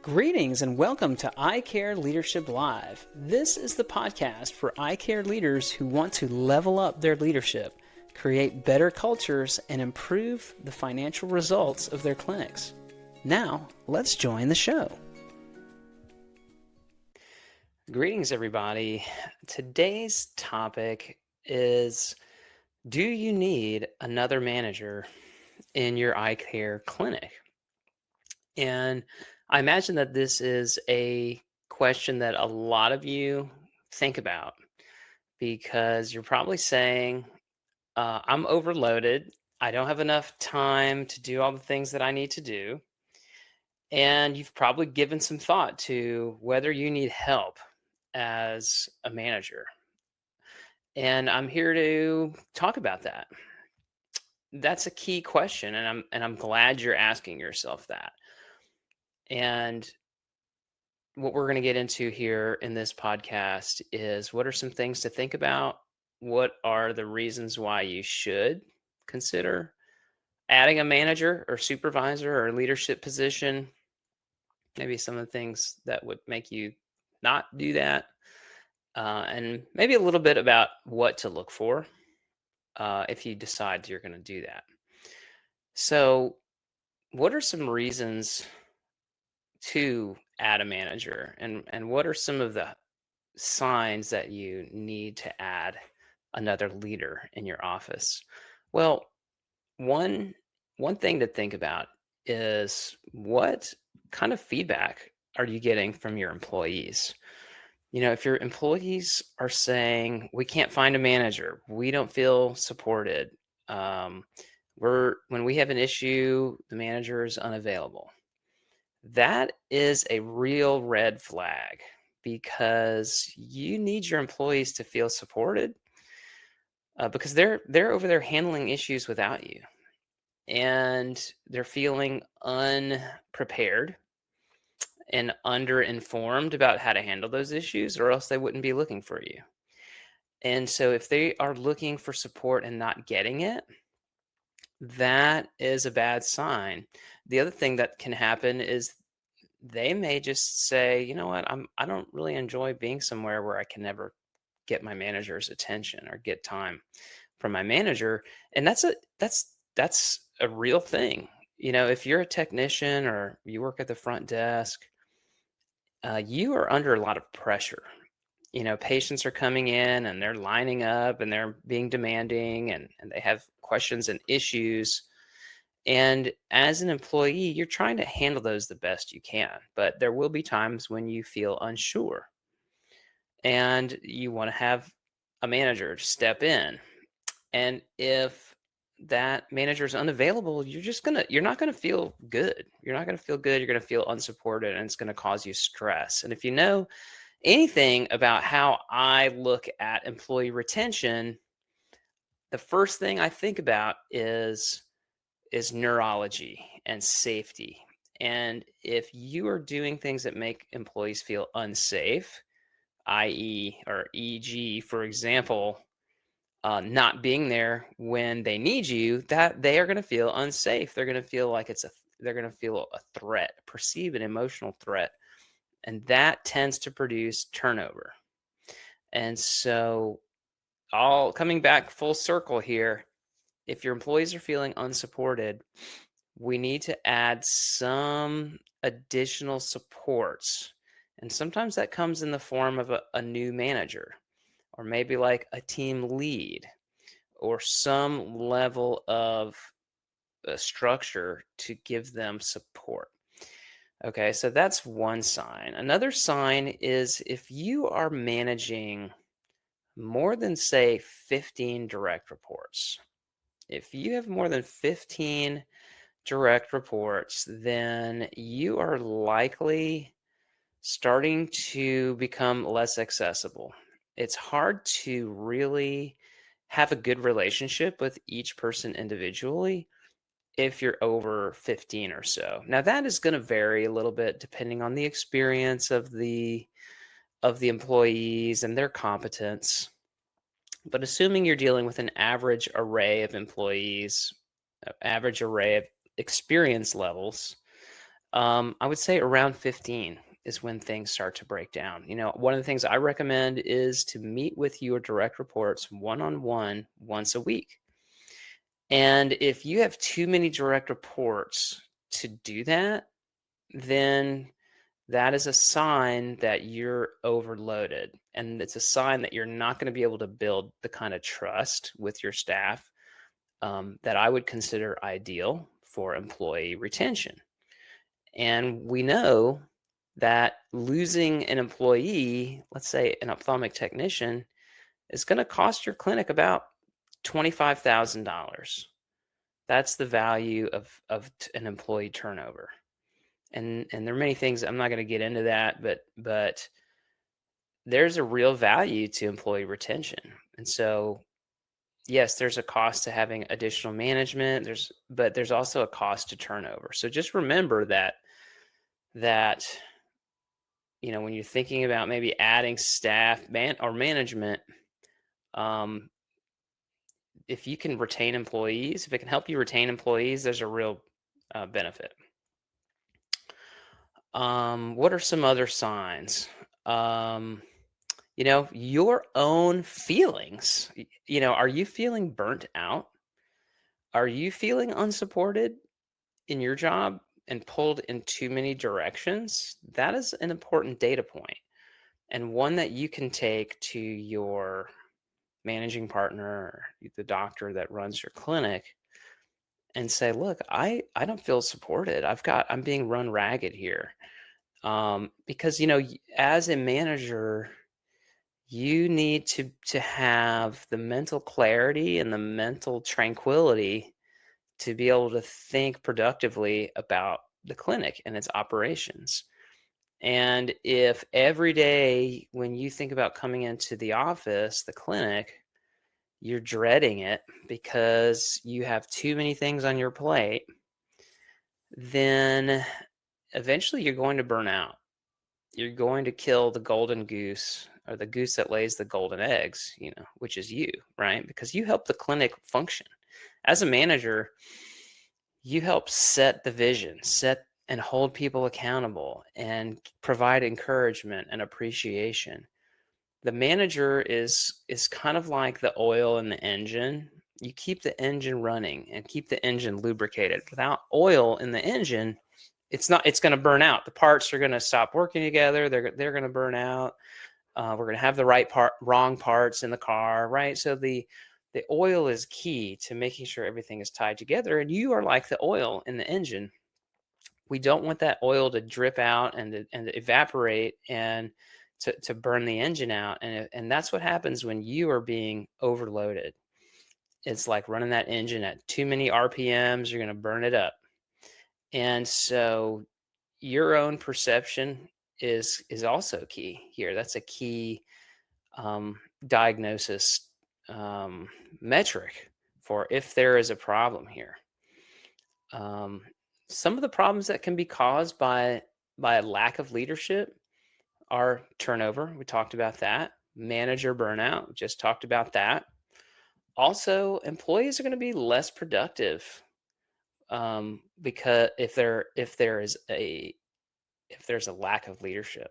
Greetings and welcome to I Care Leadership Live. This is the podcast for I Care leaders who want to level up their leadership, create better cultures, and improve the financial results of their clinics. Now, let's join the show. Greetings, everybody. Today's topic is, do you need another manager in your eye care clinic? And I imagine that this is a question that a lot of you think about because you're probably saying, I'm overloaded. I don't have enough time to do all the things that I need to do. And you've probably given some thought to whether you need help as a manager. And I'm here to talk about that. That's a key question, and I'm glad you're asking yourself that. And what we're going to get into here in this podcast is, what are some things to think about? What are the reasons why you should consider adding a manager or supervisor or leadership position? Maybe some of the things that would make you not do that. And maybe a little bit about what to look for if you decide you're going to do that. So, what are some reasons to add a manager, and what are some of the signs that you need to add another leader in your office? Well, one one thing to think about is, what kind of feedback are you getting from your employees? If your employees are saying, we can't find a manager, we don't feel supported, um, when we have an issue, the manager is unavailable, that is a real red flag, because you need your employees to feel supported, because they're over there handling issues without you, and they're feeling unprepared and underinformed about how to handle those issues, or else they wouldn't be looking for you. And so if they are looking for support and not getting it, that is a bad sign. The other thing that can happen is, they may just say, you know what, I don't really enjoy being somewhere where I can never get my manager's attention or get time from my manager. And that's a real thing. If you're a technician or you work at the front desk, you are under a lot of pressure. Patients are coming in and they're lining up and they're being demanding, and they have questions and issues. And as an employee, you're trying to handle those the best you can, but there will be times when you feel unsure and you want to have a manager step in. And if that manager is unavailable, you're not gonna feel good. You're not gonna feel good. You're gonna feel unsupported, and it's gonna cause you stress. And if you know anything about how I look at employee retention, the first thing I think about is neurology and safety. And if you are doing things that make employees feel unsafe, i.e., or e.g., for example, not being there when they need you, that they are going to feel unsafe. They're going to feel like they're going to feel a threat, perceive an emotional threat, and that tends to produce turnover. And so, all coming back full circle here, if your employees are feeling unsupported, we need to add some additional supports. And sometimes that comes in the form of a new manager, or maybe like a team lead, or some level of structure to give them support. Okay, so that's one sign. Another sign is, if you are managing more than, say, 15 direct reports. If you have more than 15 direct reports, then you are likely starting to become less accessible. It's hard to really have a good relationship with each person individually if you're over 15 or so. Now, that is going to vary a little bit depending on the experience of the employees and their competence. But assuming you're dealing with an average array of employees, average array of experience levels, I would say around 15 is when things start to break down. One of the things I recommend is to meet with your direct reports one on one once a week. And if you have too many direct reports to do that, then that is a sign that you're overloaded. And it's a sign that you're not going to be able to build the kind of trust with your staff that I would consider ideal for employee retention. And we know that losing an employee, let's say an ophthalmic technician, is going to cost your clinic about $25,000. That's the value of an employee turnover. And there are many things, I'm not going to get into that, but there's a real value to employee retention. And so, yes, there's a cost to having additional management. But there's also a cost to turnover. So just remember that when you're thinking about maybe adding staff or management, um, if you can retain employees, if it can help you retain employees, there's a real benefit. What are some other signs? Your own feelings. Are you feeling burnt out? Are you feeling unsupported in your job and pulled in too many directions? That is an important data point, and one that you can take to your managing partner or the doctor that runs your clinic and say, look, I don't feel supported. I'm being run ragged here. Because as a manager, you need to have the mental clarity and the mental tranquility to be able to think productively about the clinic and its operations. And if every day when you think about coming into the office, the clinic, you're dreading it because you have too many things on your plate, then eventually you're going to burn out. You're going to kill the golden goose, or the goose that lays the golden eggs, which is you, right? Because you help the clinic function. As a manager, you help set the vision, set and hold people accountable, and provide encouragement and appreciation. The manager is kind of like the oil in the engine. You keep the engine running and keep the engine lubricated. Without oil in the engine, it's going to burn out. The parts are going to stop working together. They're going to burn out. We're going to have the wrong parts in the car, right? So the oil is key to making sure everything is tied together, and you are like the oil in the engine. We don't want that oil to drip out and to evaporate and to burn the engine out. And that's what happens when you are being overloaded. It's like running that engine at too many RPMs. You're going to burn it up. And so your own perception is also key here. That's a key diagnosis metric for if there is a problem here. Some of the problems that can be caused by a lack of leadership are turnover. We talked about that. Manager burnout. We just talked about that. Also, employees are going to be less productive because if there's a lack of leadership.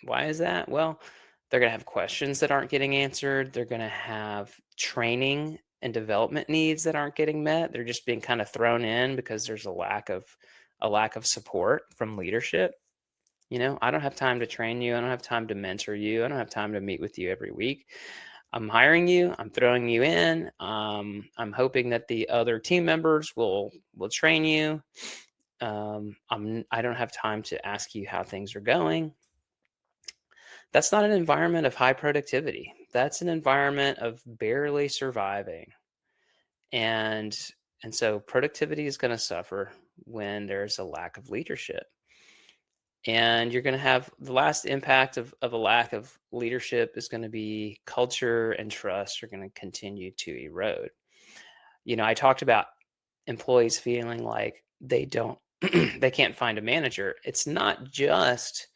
Why is that? Well, they're going to have questions that aren't getting answered. They're going to have training and development needs that aren't getting met. They're just being kind of thrown in because there's a lack of support from leadership. I don't have time to train you. I don't have time to mentor you. I don't have time to meet with you every week. I'm hiring you. I'm throwing you in. I'm hoping that the other team members will train you. I don't have time to ask you how things are going. That's not an environment of high productivity. That's an environment of barely surviving. And so productivity is going to suffer when there's a lack of leadership. And you're going to have the last impact of a lack of leadership is going to be culture and trust are going to continue to erode. I talked about employees feeling like they can't find a manager. It's not just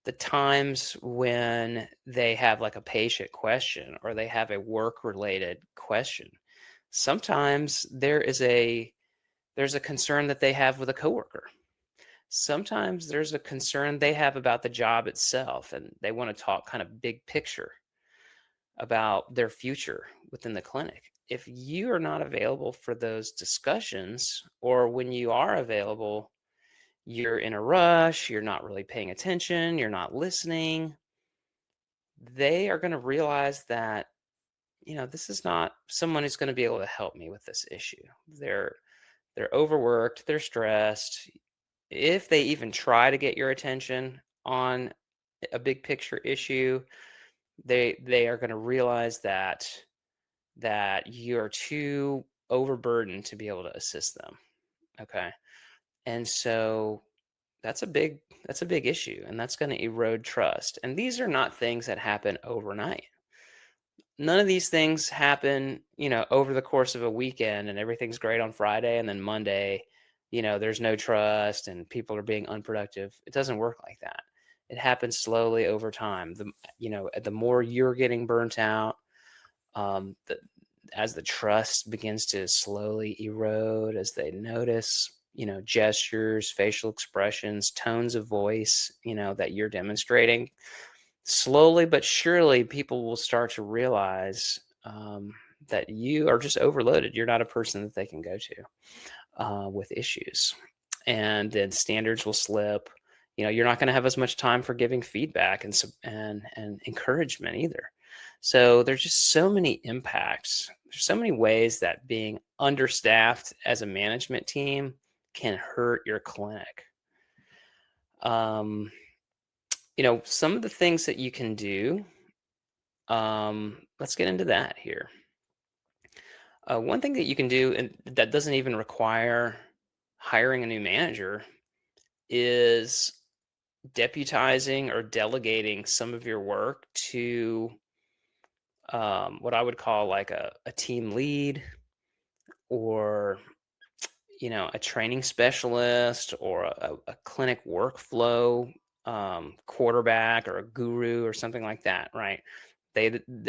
the times when they have like a patient question or they have a work related question. Sometimes there's a concern that they have with a coworker. Sometimes there's a concern they have about the job itself, and they want to talk kind of big picture about their future within the clinic. If you are not available for those discussions, or when you are available, you're in a rush, you're not really paying attention, you're not listening, they are going to realize that, this is not someone who's going to be able to help me with this issue. They're overworked, they're stressed. If they even try to get your attention on a big picture issue, they are going to realize that you're too overburdened to be able to assist them. Okay. And so that's a big issue, and that's going to erode trust. And these are not things that happen overnight. None of these things happen, over the course of a weekend and everything's great on Friday and then Monday, there's no trust and people are being unproductive. It doesn't work like that. It happens slowly over time. The more you're getting burnt out, the as the trust begins to slowly erode, as they notice, gestures, facial expressions, tones of voice, that you're demonstrating, slowly but surely, people will start to realize that you are just overloaded. You're not a person that they can go to with issues. And then standards will slip. You're not going to have as much time for giving feedback and encouragement either. So there's just so many impacts. There's so many ways that being understaffed as a management team can hurt your clinic. Um, some of the things that you can do. Let's get into that here. One thing that you can do, and that doesn't even require hiring a new manager, is deputizing or delegating some of your work to what I would call like a team lead, or a training specialist, or a clinic workflow quarterback, or a guru, or something like that, right?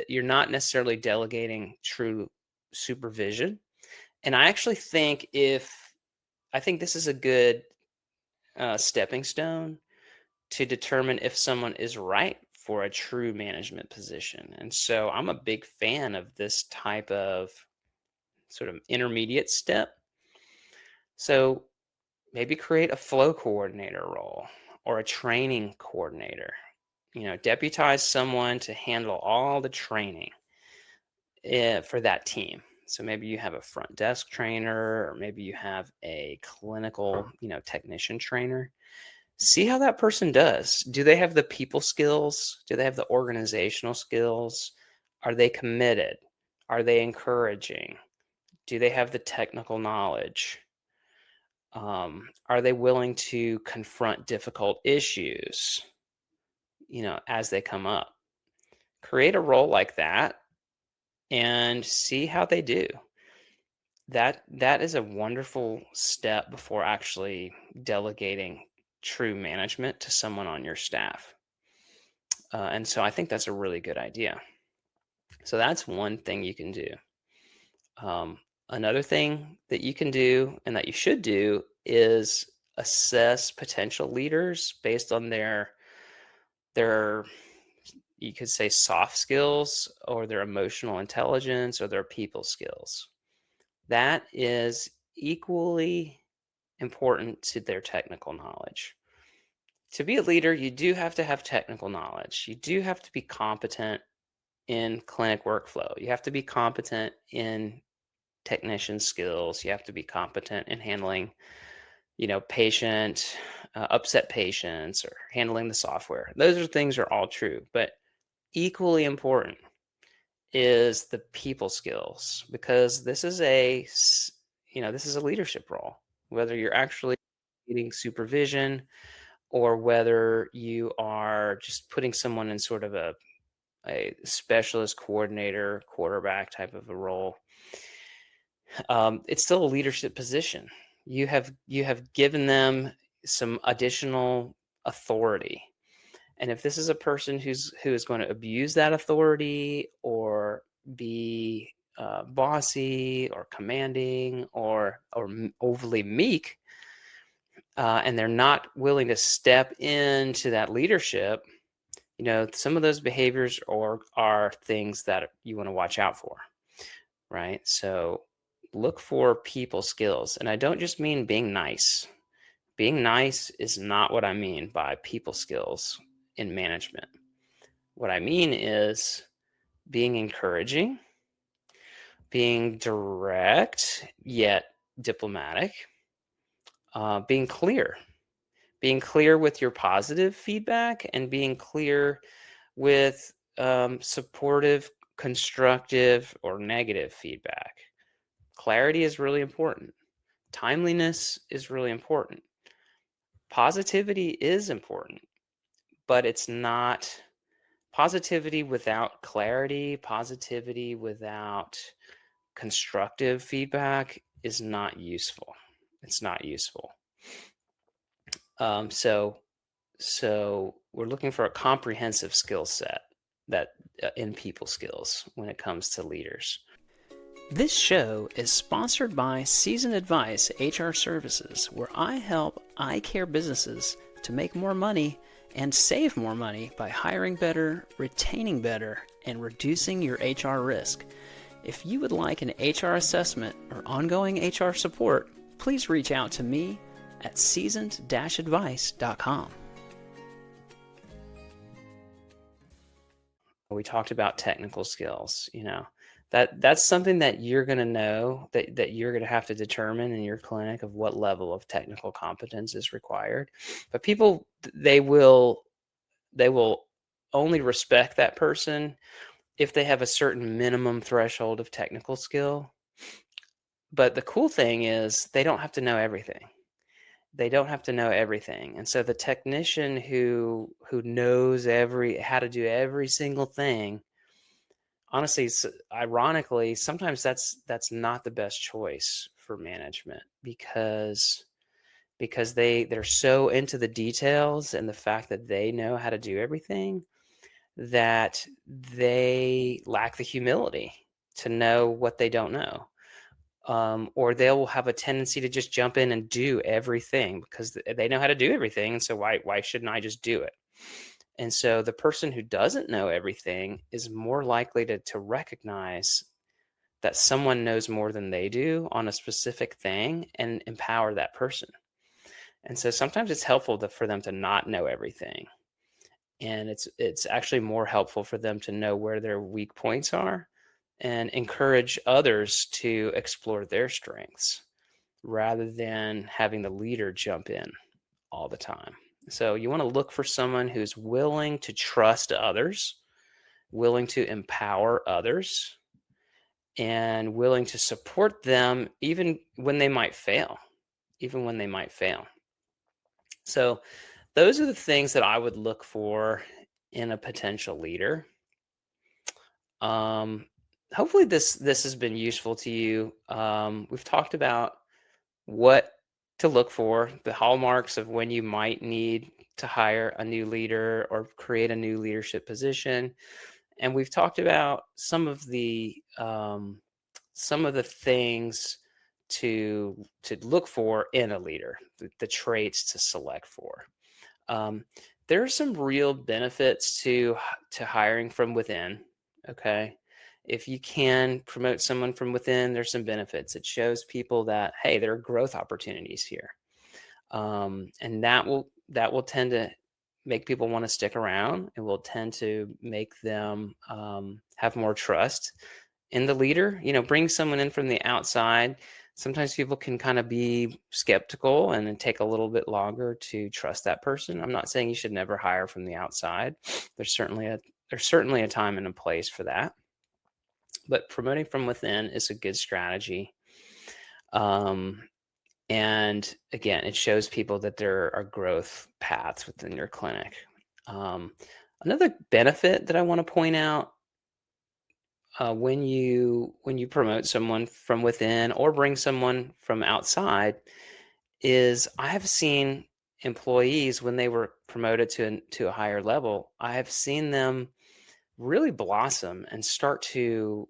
You're not necessarily delegating true supervision. And I think this is a good stepping stone to determine if someone is right for a true management position. And so I'm a big fan of this type of sort of intermediate step. So maybe create a flow coordinator role, or a training coordinator. Deputize someone to handle all the training for that team. So maybe you have a front desk trainer, or maybe you have a clinical, technician trainer. See how that person does. Do they have the people skills? Do they have the organizational skills? Are they committed? Are they encouraging? Do they have the technical knowledge? Are they willing to confront difficult issues, as they come up? Create a role like that and see how they do. That is a wonderful step before actually delegating true management to someone on your staff. And so I think that's a really good idea. So that's one thing you can do. Another thing that you can do, and that you should do, is assess potential leaders based on their you could say soft skills, or their emotional intelligence, or their people skills. That is equally important to their technical knowledge. To be a leader, you do have to have technical knowledge. You do have to be competent in clinic workflow. You have to be competent in technician skills. You have to be competent in handling, patient upset patients, or handling the software. Things are all true, but equally important is the people skills, because this is a leadership role. Whether you're actually needing supervision, or whether you are just putting someone in sort of a specialist coordinator, quarterback type of a role, it's still a leadership position. You have given them some additional authority. And if this is a person who is going to abuse that authority, or be bossy, or commanding, or overly meek, and they're not willing to step into that leadership, some of those behaviors are things that you want to watch out for, right? So look for people skills. And I don't just mean being nice. Being nice is not what I mean by people skills in management. What I mean is being encouraging, being direct yet diplomatic, being clear with your positive feedback, and being clear with supportive, constructive, or negative feedback. Clarity is really important. Timeliness is really important. Positivity is important, but it's not positivity without clarity, positivity without constructive feedback is not useful. It's not useful. Um, so, so we're looking for a comprehensive skill set that in people skills when it comes to leaders. This show is sponsored by Seasoned Advice HR Services, where I help eye care businesses to make more money and save more money by hiring better, retaining better, and reducing your HR risk. If you would like an HR assessment or ongoing HR support, please reach out to me at seasoned-advice.com. We talked about technical skills, that's something that you're going to know that you're going to have to determine in your clinic of what level of technical competence is required. But people, they will only respect that person if they have a certain minimum threshold of technical skill. But the cool thing is they don't have to know everything. They don't have to know everything. And so the technician who knows how to do every single thing, honestly, ironically, sometimes that's not the best choice for management because they're so into the details and the fact that they know how to do everything that they lack the humility to know what they don't know. Or they'll have a tendency to just jump in and do everything because they know how to do everything. And so why shouldn't I just do it? And so the person who doesn't know everything is more likely to recognize that someone knows more than they do on a specific thing and empower that person. And so sometimes it's helpful for them to not know everything. And it's actually more helpful for them to know where their weak points are and encourage others to explore their strengths rather than having the leader jump in all the time. So you want to look for someone who's willing to trust others, willing to empower others, and willing to support them even when they might fail, even when they might fail. So those are the things that I would look for in a potential leader. Um, Hopefully this has been useful to you. We've talked about what to look for, the hallmarks of when you might need to hire a new leader or create a new leadership position, and we've talked about some of the things to look for in a leader, the traits to select for. Um, there are some real benefits to hiring from within. Okay. If you can promote someone from within, there's some benefits. It shows people that, hey, there are growth opportunities here. And that will tend to make people want to stick around. It will tend to make them have more trust in the leader. Bring someone in from the outside. Sometimes people can kind of be skeptical and then take a little bit longer to trust that person. I'm not saying you should never hire from the outside. There's certainly a time and a place for that. But promoting from within is a good strategy. And again, it shows people that there are growth paths within your clinic. Another benefit that I want to point out when you promote someone from within or bring someone from outside is I have seen employees when they were promoted to a higher level, I have seen them really blossom and start to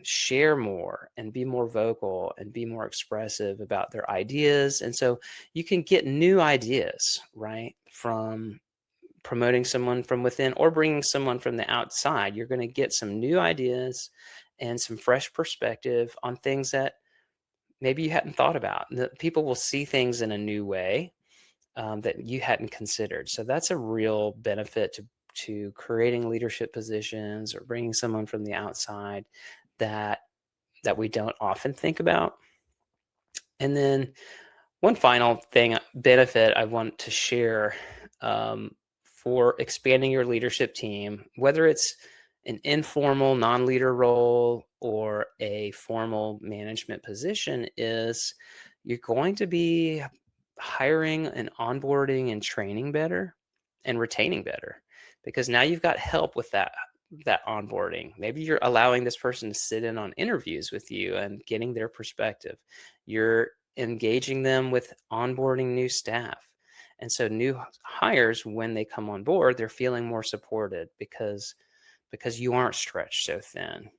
share more and be more vocal and be more expressive about their ideas. And so you can get new ideas, right, from promoting someone from within or bringing someone from the outside. You're going to get some new ideas and some fresh perspective on things that maybe you hadn't thought about. People will see things in a new way that you hadn't considered. So that's a real benefit to creating leadership positions or bringing someone from the outside that we don't often think about. And then one final thing, benefit I want to share, for expanding your leadership team, whether it's an informal non-leader role or a formal management position, is you're going to be hiring and onboarding and training better and retaining better, because now you've got help with that onboarding. Maybe you're allowing this person to sit in on interviews with you and getting their perspective. You're engaging them with onboarding new staff. And so new hires, when they come on board, they're feeling more supported because you aren't stretched so thin.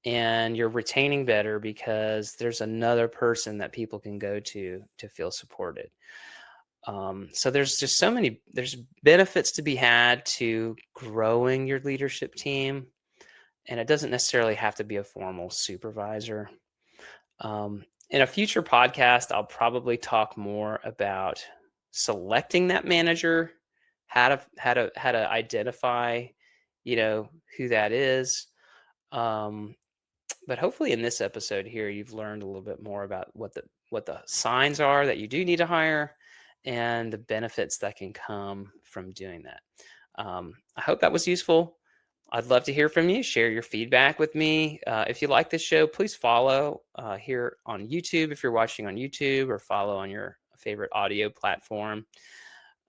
And you're retaining better because there's another person that people can go to feel supported. So there's just there's benefits to be had to growing your leadership team. And it doesn't necessarily have to be a formal supervisor. In a future podcast, I'll probably talk more about selecting that manager, how to identify, who that is. But hopefully in this episode here, you've learned a little bit more about what the signs are that you do need to hire and the benefits that can come from doing that. I hope that was useful. I'd love to hear from you. Share your feedback with me. If you like this show, please follow here on YouTube if you're watching on YouTube, or follow on your favorite audio platform.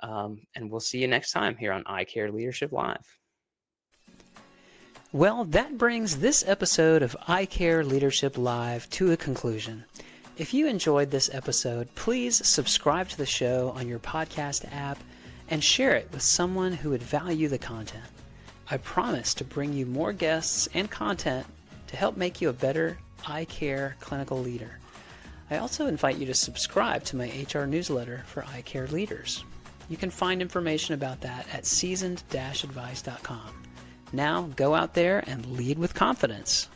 And we'll see you next time here on iCare Leadership Live. Well, that brings this episode of iCare Leadership Live to a conclusion. If you enjoyed this episode, please subscribe to the show on your podcast app and share it with someone who would value the content. I promise to bring you more guests and content to help make you a better iCare clinical leader. I also invite you to subscribe to my HR newsletter for iCare leaders. You can find information about that at seasoned-advice.com. Now go out there and lead with confidence.